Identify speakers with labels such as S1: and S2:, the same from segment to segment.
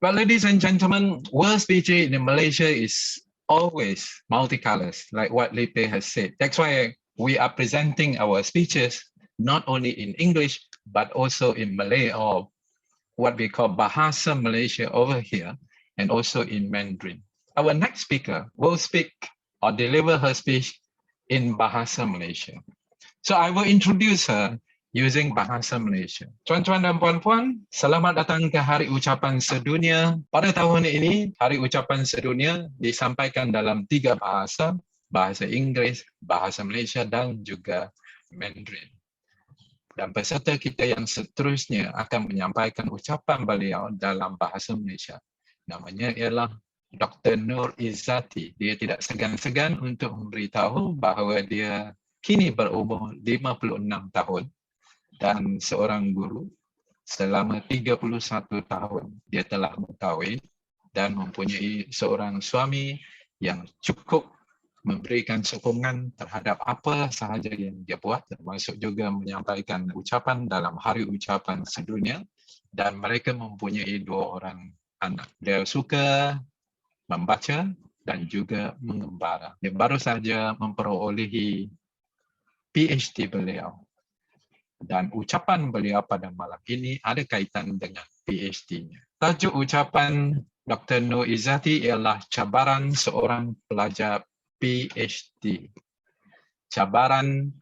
S1: Well, ladies and gentlemen, world speech in Malaysia is always multicolors, like what Lipe has said. That's why we are presenting our speeches not only in English, but also in Malay, or what we call Bahasa Malaysia over here, and also in Mandarin. Our next speaker will speak or deliver her speech in Bahasa Malaysia. So I will introduce her using Bahasa Malaysia. Tuan-tuan dan puan-puan, selamat datang ke Hari Ucapan Sedunia. Pada tahun ini, Hari Ucapan Sedunia disampaikan dalam 3 bahasa, bahasa Inggeris, bahasa Malaysia, dan juga Mandarin. Dan peserta kita yang seterusnya akan menyampaikan ucapan beliau dalam bahasa Malaysia. Namanya ialah Dr. Nur Izzati. Dia tidak segan-segan untuk memberitahu bahawa dia kini berumur 56 tahun dan seorang guru. Selama 31 tahun dia telah berkahwin dan mempunyai seorang suami yang cukup memberikan sokongan terhadap apa sahaja yang dia buat, termasuk juga menyampaikan ucapan dalam Hari Ucapan Sedunia, dan mereka mempunyai 2 orang anak. Dia suka membaca dan juga mengembara. Dia baru saja memperolehi PhD beliau. Dan ucapan beliau pada malam ini ada kaitan dengan PhD-nya. Tajuk ucapan Dr. Nur Izzati ialah cabaran seorang pelajar PhD. Cabaran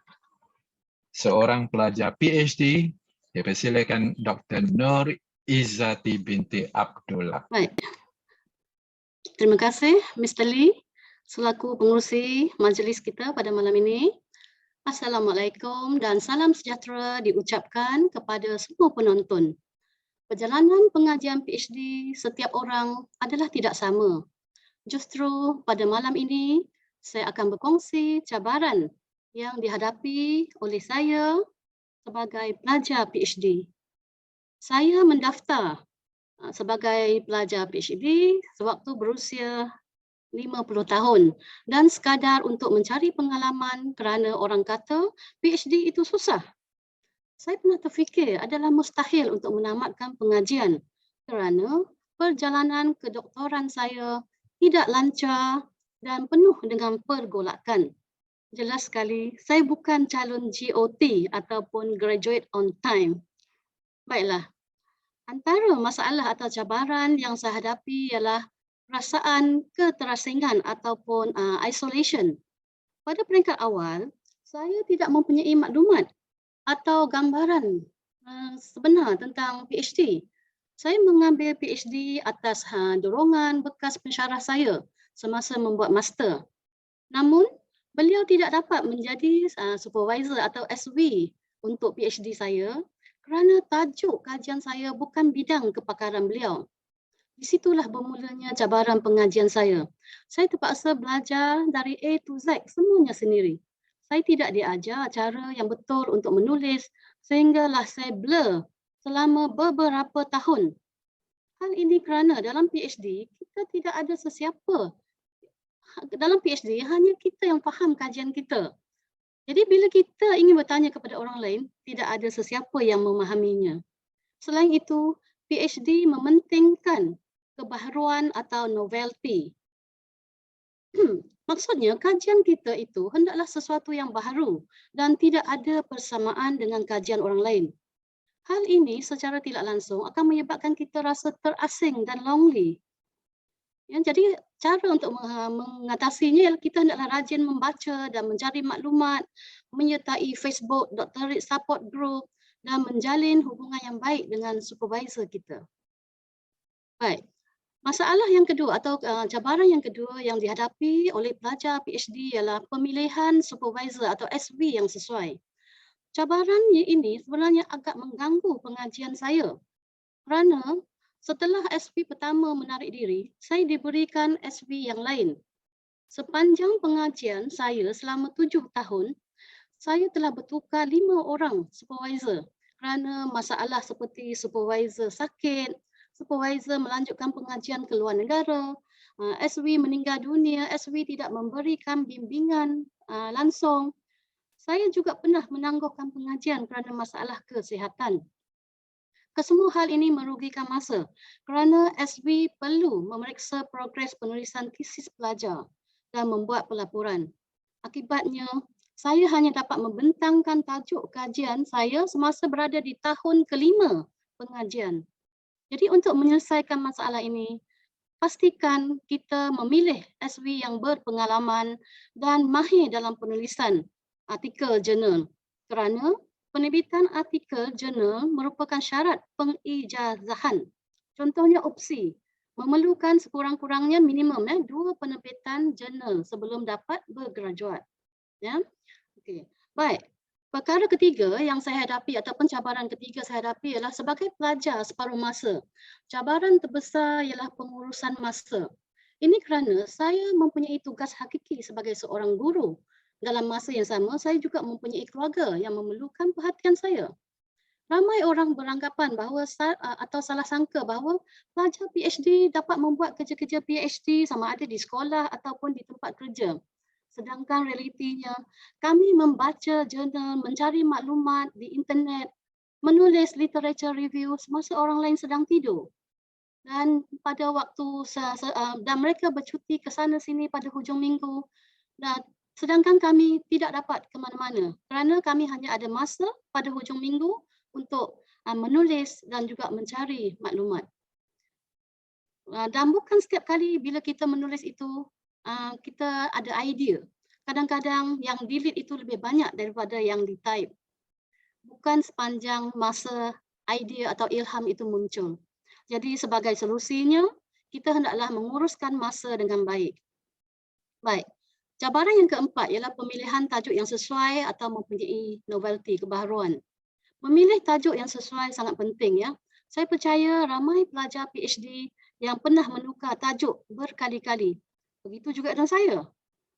S1: seorang pelajar PhD. Dipersilakan Dr. Nur Izzati binti Abdullah.
S2: Baik. Terima kasih Mr. Lee selaku pengurusi majlis kita pada malam ini. Assalamualaikum dan salam sejahtera diucapkan kepada semua penonton. Perjalanan pengajian PhD setiap orang adalah tidak sama. Justru pada malam ini, saya akan berkongsi cabaran yang dihadapi oleh saya sebagai pelajar PhD. Saya mendaftar sebagai pelajar PhD sewaktu berusia 50 tahun dan sekadar untuk mencari pengalaman kerana orang kata PhD itu susah. Saya pernah terfikir adalah mustahil untuk menamatkan pengajian kerana perjalanan kedoktoran saya tidak lancar dan penuh dengan pergolakan. Jelas sekali, saya bukan calon GOT ataupun graduate on time. Baiklah, antara masalah atau cabaran yang saya hadapi ialah perasaan keterasingan ataupun isolation. Pada peringkat awal, saya tidak mempunyai maklumat atau gambaran sebenar tentang PhD. Saya mengambil PhD atas dorongan bekas pensyarah saya semasa membuat master. Namun, beliau tidak dapat menjadi supervisor atau SV untuk PhD saya kerana tajuk kajian saya bukan bidang kepakaran beliau. Di situlah bermulanya cabaran pengajian saya. Saya terpaksa belajar dari A to Z semuanya sendiri. Saya tidak diajar cara yang betul untuk menulis sehinggalah saya blur selama beberapa tahun. Hal ini kerana dalam PhD kita tidak ada sesiapa. Dalam PhD hanya kita yang faham kajian kita. Jadi bila kita ingin bertanya kepada orang lain, tidak ada sesiapa yang memahaminya. Selain itu, PhD mementingkan kebaharuan atau novelty. Maksudnya kajian kita itu hendaklah sesuatu yang baharu dan tidak ada persamaan dengan kajian orang lain. Hal ini secara tidak langsung akan menyebabkan kita rasa terasing dan lonely. Ya, jadi cara untuk mengatasinya ialah kita hendaklah rajin membaca dan mencari maklumat, menyertai Facebook, doctorate support group dan menjalin hubungan yang baik dengan supervisor kita. Baik. Masalah yang kedua atau cabaran yang kedua yang dihadapi oleh pelajar PhD ialah pemilihan supervisor atau SV yang sesuai. Cabaran ini sebenarnya agak mengganggu pengajian saya kerana setelah SV pertama menarik diri, saya diberikan SV yang lain. Sepanjang pengajian saya selama 7 tahun, saya telah bertukar 5 orang supervisor kerana masalah seperti supervisor sakit, supervisor melanjutkan pengajian ke luar negara, SV meninggal dunia, SV tidak memberikan bimbingan langsung. Saya juga pernah menangguhkan pengajian kerana masalah kesihatan. Kesemua hal ini merugikan masa kerana SB perlu memeriksa progres penulisan tesis pelajar dan membuat pelaporan. Akibatnya, saya hanya dapat membentangkan tajuk kajian saya semasa berada di tahun kelima pengajian. Jadi untuk menyelesaikan masalah ini, pastikan kita memilih SB yang berpengalaman dan mahir dalam penulisan artikel jurnal kerana penerbitan artikel jurnal merupakan syarat pengijazahan. Contohnya opsi, memerlukan sekurang-kurangnya minimum 2 penerbitan jurnal sebelum dapat bergraduat. Ya. Okey. Baik. Perkara ketiga yang saya hadapi ataupun cabaran ketiga saya hadapi ialah sebagai pelajar separuh masa. Cabaran terbesar ialah pengurusan masa. Ini kerana saya mempunyai tugas hakiki sebagai seorang guru. Dalam masa yang sama, saya juga mempunyai keluarga yang memerlukan perhatian saya. Ramai orang beranggapan bahawa atau salah sangka bahawa pelajar PhD dapat membuat kerja-kerja PhD sama ada di sekolah ataupun di tempat kerja. Sedangkan realitinya, kami membaca jurnal, mencari maklumat di internet, menulis literature review semasa orang lain sedang tidur. Dan pada waktu dan mereka bercuti ke sana sini pada hujung minggu. Dan sedangkan kami tidak dapat ke mana-mana kerana kami hanya ada masa pada hujung minggu untuk menulis dan juga mencari maklumat. Dan bukan setiap kali bila kita menulis itu, kita ada idea. Kadang-kadang yang delete itu lebih banyak daripada yang di-type. Bukan sepanjang masa idea atau ilham itu muncul. Jadi sebagai solusinya, kita hendaklah menguruskan masa dengan baik. Baik. Cabaran yang keempat ialah pemilihan tajuk yang sesuai atau mempunyai novelty, kebaharuan. Memilih tajuk yang sesuai sangat penting ya. Saya percaya ramai pelajar PhD yang pernah menukar tajuk berkali-kali. Begitu juga dengan saya.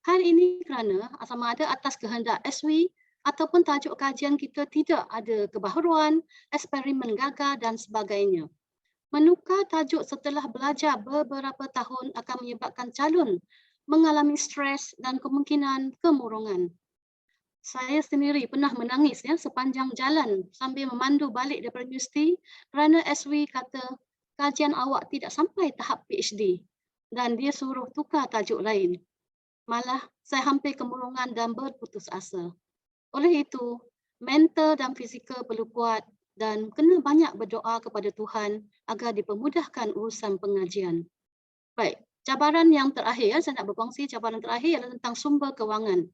S2: Hal ini kerana sama ada atas kehendak SW ataupun tajuk kajian kita tidak ada kebaharuan, eksperimen gagal dan sebagainya. Menukar tajuk setelah belajar beberapa tahun akan menyebabkan calon mengalami stres dan kemungkinan kemurungan. Saya sendiri pernah menangis ya sepanjang jalan sambil memandu balik daripada universiti kerana SW kata kajian awak tidak sampai tahap PhD dan dia suruh tukar tajuk lain. Malah saya hampir kemurungan dan berputus asa. Oleh itu, mental dan fizikal perlu kuat dan kena banyak berdoa kepada Tuhan agar dipermudahkan urusan pengajian. Baik, cabaran yang terakhir, saya nak berkongsi cabaran terakhir adalah tentang sumber kewangan.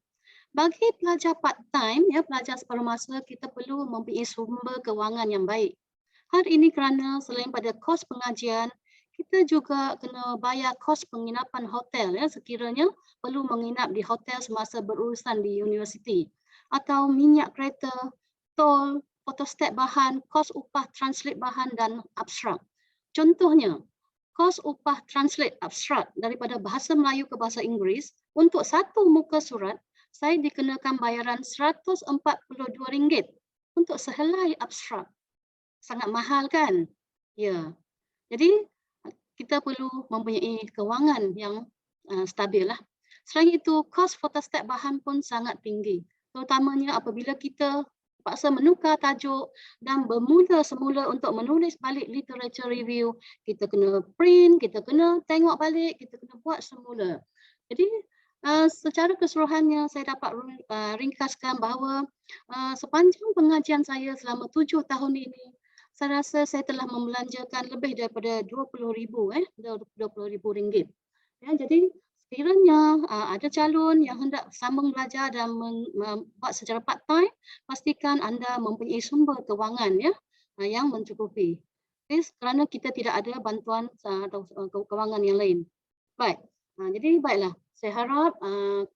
S2: Bagi pelajar part-time, ya, pelajar separuh masa, kita perlu mempunyai sumber kewangan yang baik. Hal ini kerana selain pada kos pengajian, kita juga kena bayar kos penginapan hotel ya, sekiranya perlu menginap di hotel semasa berurusan di universiti. Atau minyak kereta, tol, fotostat bahan, kos upah translate bahan dan abstrak. Contohnya, kos upah translate abstrak daripada bahasa Melayu ke bahasa Inggeris untuk satu muka surat, saya dikenakan bayaran RM142 untuk sehelai abstrak. Sangat mahal kan? Ya. Jadi kita perlu mempunyai kewangan yang stabil lah. Selain itu, kos fotostat bahan pun sangat tinggi. Terutamanya apabila kita terpaksa menukar tajuk dan bermula semula untuk menulis balik literature review, kita kena print, kita kena tengok balik, kita kena buat semula. Jadi secara keseluruhannya saya dapat ringkaskan bahawa sepanjang pengajian saya selama 7 tahun ini, saya rasa saya telah membelanjakan lebih daripada RM20,000. Ya, jadi sekiranya ada calon yang hendak sambung belajar dan membuat secara part-time, pastikan anda mempunyai sumber kewangan ya yang mencukupi. Kerana kita tidak ada bantuan atau kewangan yang lain. Baik, jadi baiklah. Saya harap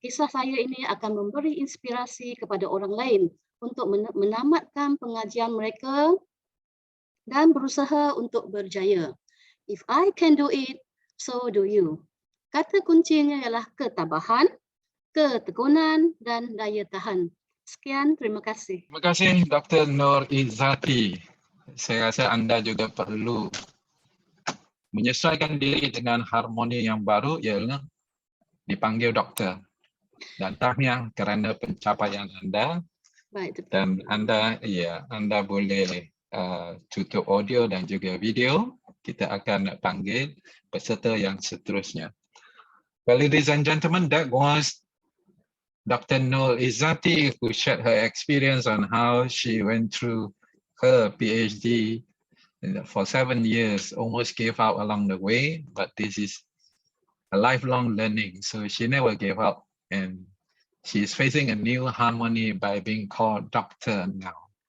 S2: kisah saya ini akan memberi inspirasi kepada orang lain untuk menamatkan pengajian mereka dan berusaha untuk berjaya. If I can do it, so do you. Kata kuncinya ialah ketabahan, ketekunan dan daya tahan. Sekian, terima kasih.
S1: Terima kasih Dr. Nur Izzati. Saya rasa anda juga perlu menyesuaikan diri dengan harmoni yang baru, ialah dipanggil doktor. Dan tahniah kerana pencapaian anda.
S2: Baik,
S1: Dan anda boleh tutup audio dan juga video. Kita akan panggil peserta yang seterusnya. Well, ladies and gentlemen, that was Dr. Noor Izzati, who shared her experience on how she went through her PhD for 7 years, almost gave up along the way, but this is a lifelong learning. So she never gave up, and she's facing a new harmony by being called doctor now.